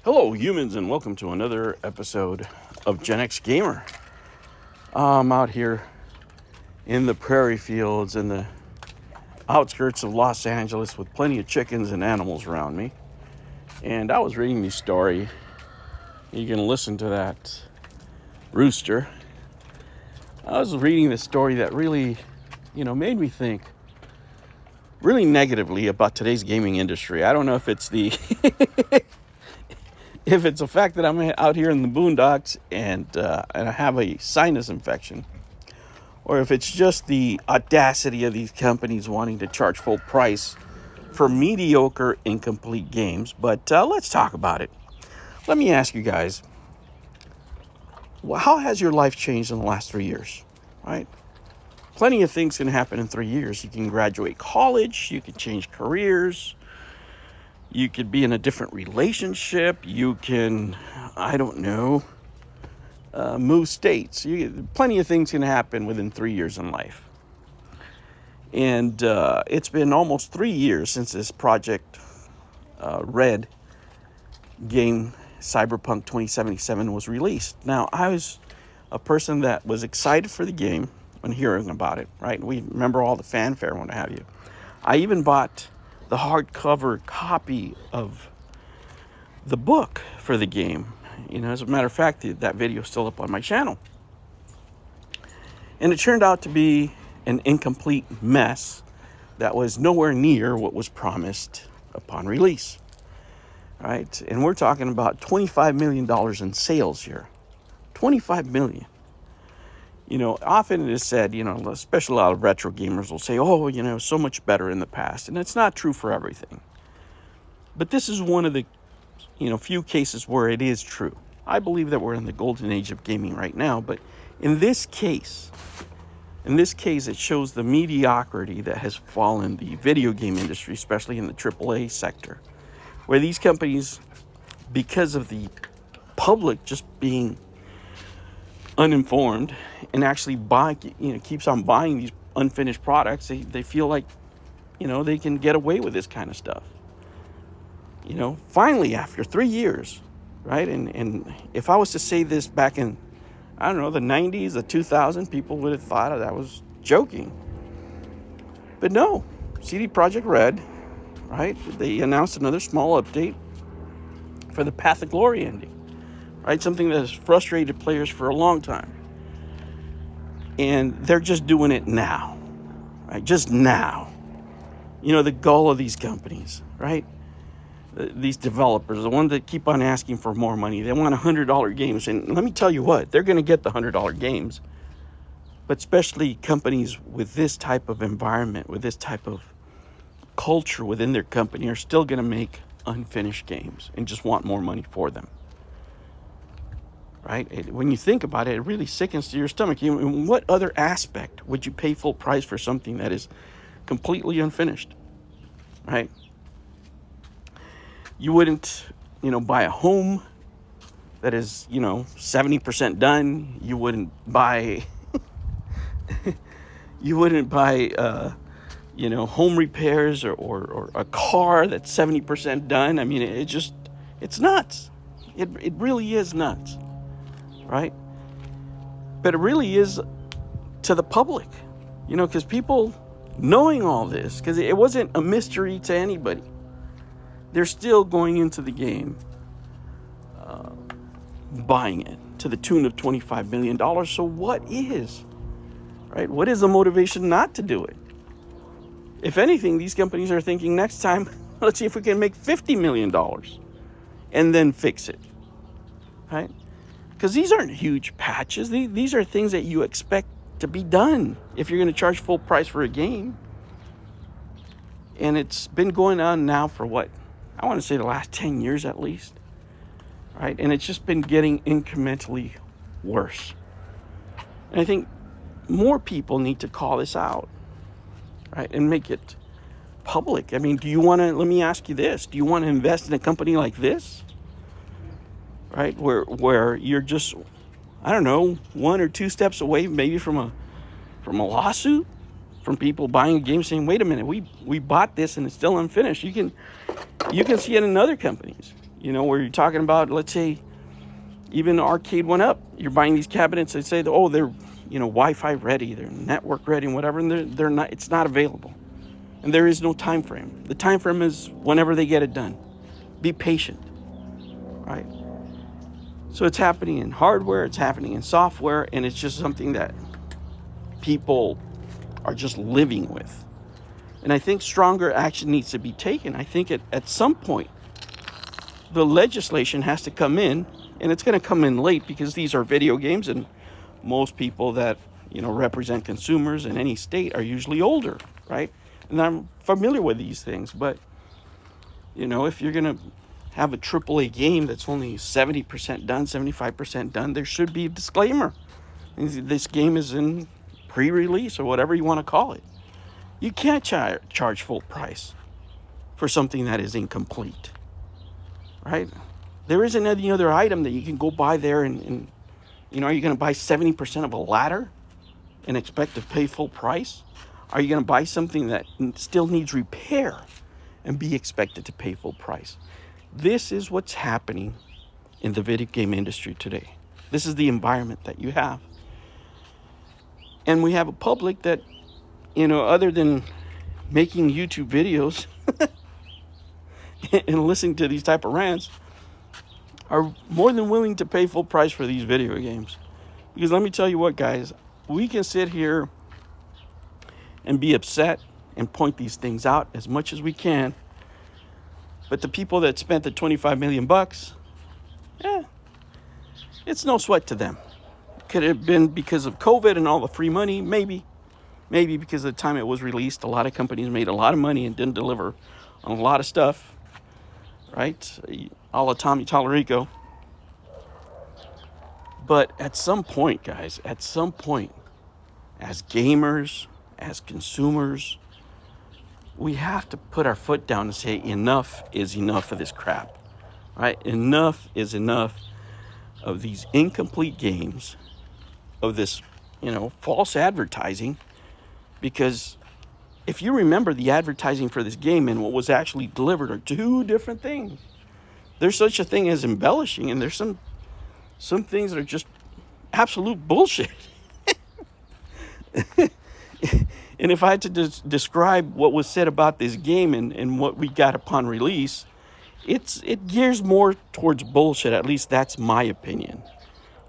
Hello, humans, and welcome to another episode of Gen X Gamer. I'm out here in the prairie fields in the outskirts of Los Angeles with plenty of chickens and animals around me. And I was reading this story. You can listen to that rooster. I was reading this story that really, made me think really negatively about today's gaming industry. I don't know if it's the if it's the fact that I'm out here in the boondocks and I have a sinus infection, or if it's just the audacity of these companies wanting to charge full price for mediocre, incomplete games. But let's talk about it. Let me ask you guys, how has your life changed in the last 3 years? Right? Plenty of things can happen in 3 years. You can graduate college, you can change careers, you could be in a different relationship, you can, move states. Plenty of things can happen within 3 years in life. And it's been almost 3 years since this Project Red game, Cyberpunk 2077, was released. Now, I was a person that was excited for the game when hearing about it, right? We remember all the fanfare and what have you. I even bought the hardcover copy of the book for the game. As a matter of fact, that video is still up on my channel. And it turned out to be an incomplete mess that was nowhere near what was promised upon release. Right? And we're talking about $25 million in sales here. $25 million. Often it is said, especially a lot of retro gamers will say, so much better in the past. And it's not true for everything. But this is one of the, few cases where it is true. I believe that we're in the golden age of gaming right now. But in this case, it shows the mediocrity that has fallen the video game industry, especially in the AAA sector, where these companies, because of the public just being uninformed and actually keeps on buying these unfinished products, they feel like, they can get away with this kind of stuff. Finally, after 3 years, right? And if I was to say this back in, the 90s, the 2000s, people would have thought that I was joking. But no, CD Projekt Red, right? They announced another small update for the Path of Glory ending, right? Something that has frustrated players for a long time. And they're just doing it now, right? Just now. The goal of these companies, right? These developers, the ones that keep on asking for more money, they want $100 games. And let me tell you what, they're going to get the $100 games. But especially companies with this type of environment, with this type of culture within their company, are still going to make unfinished games and just want more money for them. Right? When you think about it, it really sickens to your stomach. In what other aspect would you pay full price for something that is completely unfinished? Right? You wouldn't, buy a home that is, 70% done. You wouldn't buy, home repairs or a car that's 70% done. I mean, it's nuts. It really is nuts, right? But it really is to the public, because people knowing all this, because it wasn't a mystery to anybody. They're still going into the game, buying it to the tune of $25 million. So what is the motivation not to do it? If anything, these companies are thinking next time, let's see if we can make $50 million and then fix it, right? Because these aren't huge patches. These are things that you expect to be done if you're going to charge full price for a game. And it's been going on now for what? I want to say the last 10 years at least, right? And it's just been getting incrementally worse. And I think more people need to call this out, right? And make it public. I mean, let me ask you this. Do you want to invest in a company like this? Right? Where you're just, one or two steps away maybe from a lawsuit, from people buying a game saying, wait a minute, we bought this and it's still unfinished. You can see it in other companies. where you're talking about, let's say, even arcade went up. You're buying these cabinets. They say, oh, they're, Wi-Fi ready, they're network ready, and whatever, and they're not. It's not available, and there is no time frame. The time frame is whenever they get it done. Be patient, right? So it's happening in hardware, it's happening in software, and it's just something that people are just living with. And I think stronger action needs to be taken. I think at some point, the legislation has to come in, and it's going to come in late because these are video games, and most people that, represent consumers in any state are usually older, right? And I'm familiar with these things, but, if you're going to have a AAA game that's only 70% done, 75% done, there should be a disclaimer. This game is in pre-release or whatever you want to call it. You can't charge full price for something that is incomplete, right? There isn't any other item that you can go buy there and are you going to buy 70% of a ladder and expect to pay full price? Are you going to buy something that still needs repair and be expected to pay full price? This is what's happening in the video game industry today. This is the environment that you have. And we have a public that, other than making YouTube videos and listening to these type of rants, are more than willing to pay full price for these video games. Because let me tell you what, guys, we can sit here and be upset and point these things out as much as we can. But the people that spent the $25 million, it's no sweat to them. Could it have been because of COVID and all the free money? Maybe. Maybe because of the time it was released, a lot of companies made a lot of money and didn't deliver on a lot of stuff, right? A la Tommy Tallarico. But at some point, guys, as gamers, as consumers, we have to put our foot down and say enough is enough of this crap, right? Enough is enough of these incomplete games, of this, false advertising. Because if you remember, the advertising for this game and what was actually delivered are two different things. There's such a thing as embellishing, and there's some things that are just absolute bullshit. And if I had to describe what was said about this game and what we got upon release, it gears more towards bullshit. At least that's my opinion.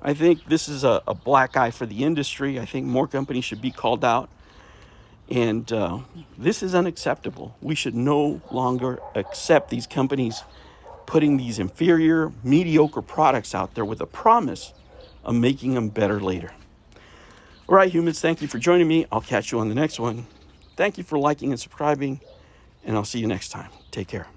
I think this is a black eye for the industry. I think more companies should be called out. And this is unacceptable. We should no longer accept these companies putting these inferior, mediocre products out there with a promise of making them better later. All right, humans, thank you for joining me. I'll catch you on the next one. Thank you for liking and subscribing, and I'll see you next time. Take care.